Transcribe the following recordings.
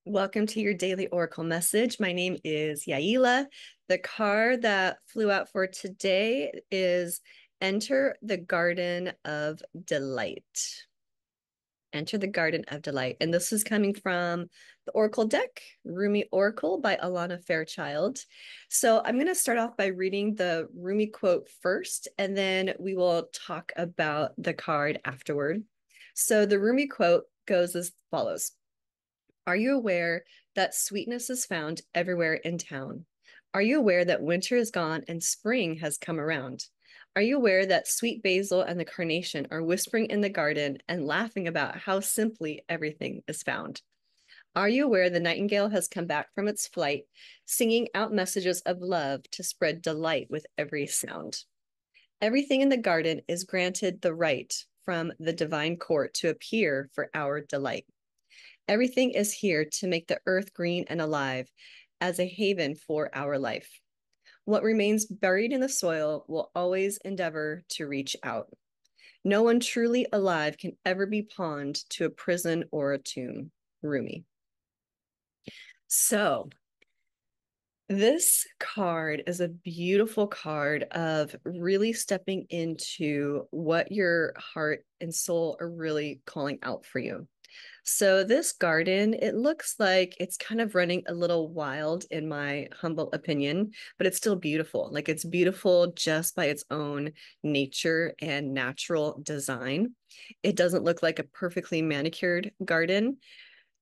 Welcome to your daily Oracle message. My name is Yaila. The card that flew out for today is Enter the Garden of Delight. Enter the Garden of Delight. And this is coming from the Oracle deck, Rumi Oracle by Alana Fairchild. So I'm going to start off by reading the Rumi quote first, and then we will talk about the card afterward. So the Rumi quote goes as follows. Are you aware that sweetness is found everywhere in town? Are you aware that winter is gone and spring has come around? Are you aware that sweet basil and the carnation are whispering in the garden and laughing about how simply everything is found? Are you aware the nightingale has come back from its flight, singing out messages of love to spread delight with every sound? Everything in the garden is granted the right from the divine court to appear for our delight. Everything is here to make the earth green and alive as a haven for our life. What remains buried in the soil will always endeavor to reach out. No one truly alive can ever be pawned to a prison or a tomb. Rumi. So, this card is a beautiful card of really stepping into what your heart and soul are really calling out for you. So this garden, it looks like it's kind of running a little wild in my humble opinion, but it's still beautiful. Like it's beautiful just by its own nature and natural design. It doesn't look like a perfectly manicured garden.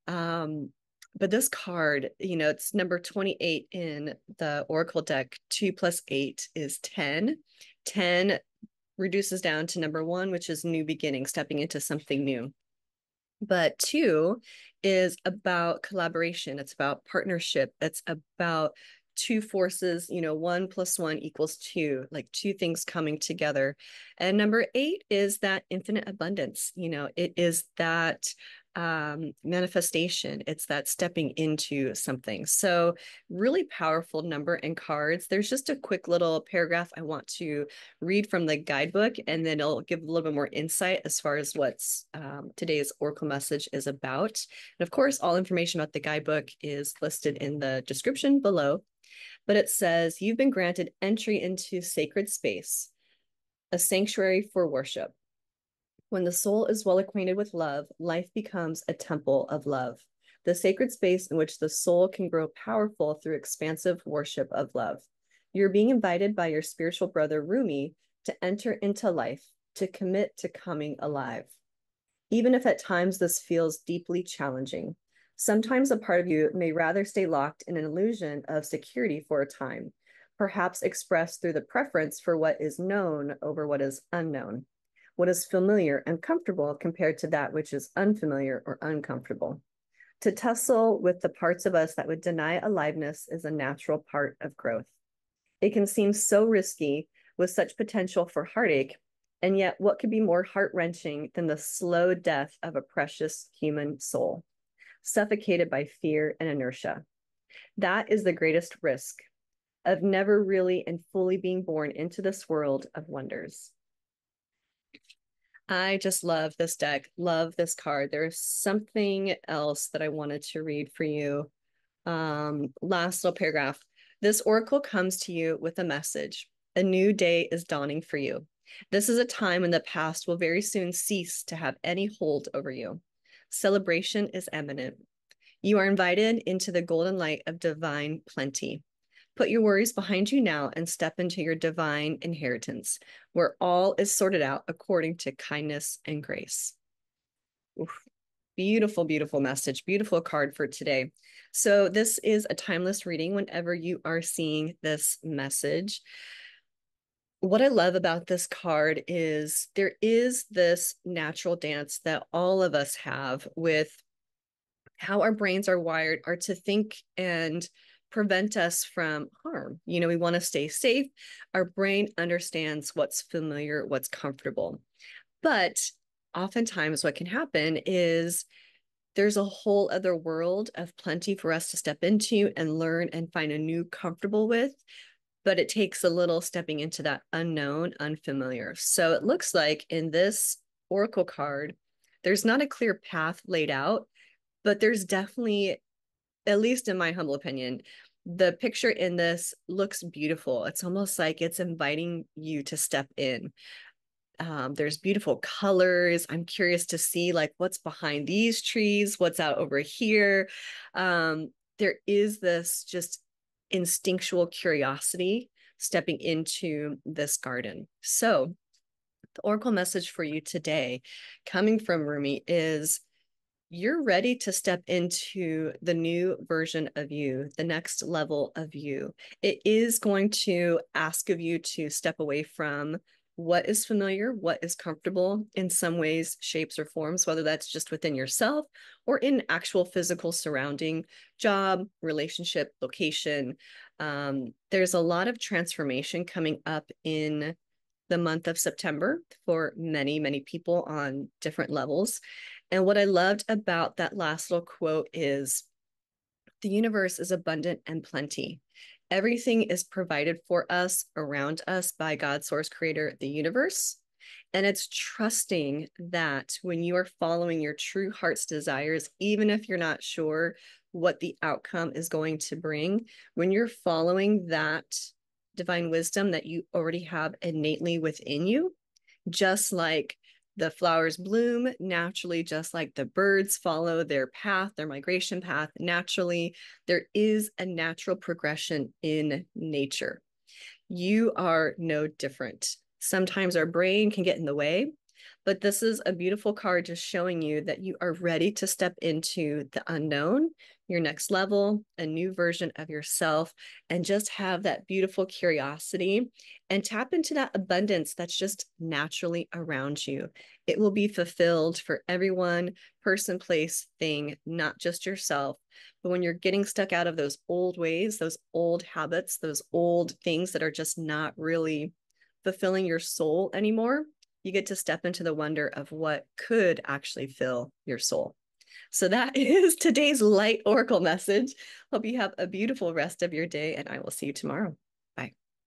Um, but this card, it's number 28 in the Oracle deck. 2 plus 8 is 10. 10 reduces down to number 1, which is new beginning, stepping into something new. But 2 is about collaboration. It's about partnership. It's about two forces, 1 plus 1 equals 2, like two things coming together. And number 8 is that infinite abundance. It is that manifestation. It's that stepping into something. So really powerful number and cards. There's just a quick little paragraph I want to read from the guidebook, and then it'll give a little bit more insight as far as what's today's Oracle message is about. And of course, all information about the guidebook is listed in the description below. But it says, you've been granted entry into sacred space, a sanctuary for worship. When the soul is well acquainted with love, life becomes a temple of love, the sacred space in which the soul can grow powerful through expansive worship of love. You're being invited by your spiritual brother Rumi to enter into life, to commit to coming alive. Even if at times this feels deeply challenging, sometimes a part of you may rather stay locked in an illusion of security for a time, perhaps expressed through the preference for what is known over what is unknown, what is familiar and comfortable compared to that which is unfamiliar or uncomfortable. To tussle with the parts of us that would deny aliveness is a natural part of growth. It can seem so risky with such potential for heartache, and yet what could be more heart-wrenching than the slow death of a precious human soul, suffocated by fear and inertia? That is the greatest risk of never really and fully being born into this world of wonders. I just love this deck, love this card. There's something else that I wanted to read for you. Last little paragraph. This oracle comes to you with a message. A new day is dawning for you. This is a time when the past will very soon cease to have any hold over you. Celebration is imminent. You are invited into the golden light of divine plenty. Put your worries behind you now and step into your divine inheritance, where all is sorted out according to kindness and grace. Oof. Beautiful, beautiful message, beautiful card for today. So this is a timeless reading whenever you are seeing this message. What I love about this card is there is this natural dance that all of us have with how our brains are wired are to think and prevent us from harm. We want to stay safe. Our brain understands what's familiar, what's comfortable. But oftentimes what can happen is there's a whole other world of plenty for us to step into and learn and find a new comfortable with. But it takes a little stepping into that unknown, unfamiliar. So it looks like in this oracle card, there's not a clear path laid out, but there's definitely at least in my humble opinion, the picture in this looks beautiful. It's almost like it's inviting you to step in. There's beautiful colors. I'm curious to see like what's behind these trees, what's out over here. There is this just instinctual curiosity stepping into this garden. So, the oracle message for you today, coming from Rumi, is you're ready to step into the new version of you, the next level of you. It is going to ask of you to step away from what is familiar, what is comfortable in some ways, shapes, or forms, whether that's just within yourself or in actual physical surrounding, job, relationship, location. There's a lot of transformation coming up in the month of September for many, many people on different levels. And what I loved about that last little quote is the universe is abundant and plenty. Everything is provided for us around us by God, source, creator, the universe. And it's trusting that when you are following your true heart's desires, even if you're not sure what the outcome is going to bring, when you're following that divine wisdom that you already have innately within you, just like the flowers bloom naturally, just like the birds follow their path, their migration path naturally, there is a natural progression in nature. You are no different. Sometimes our brain can get in the way, but this is a beautiful card just showing you that you are ready to step into the unknown, your next level, a new version of yourself, and just have that beautiful curiosity and tap into that abundance that's just naturally around you. It will be fulfilled for everyone, person, place, thing, not just yourself. But when you're getting stuck out of those old ways, those old habits, those old things that are just not really fulfilling your soul anymore, you get to step into the wonder of what could actually fill your soul. So that is today's light oracle message. Hope you have a beautiful rest of your day, and I will see you tomorrow.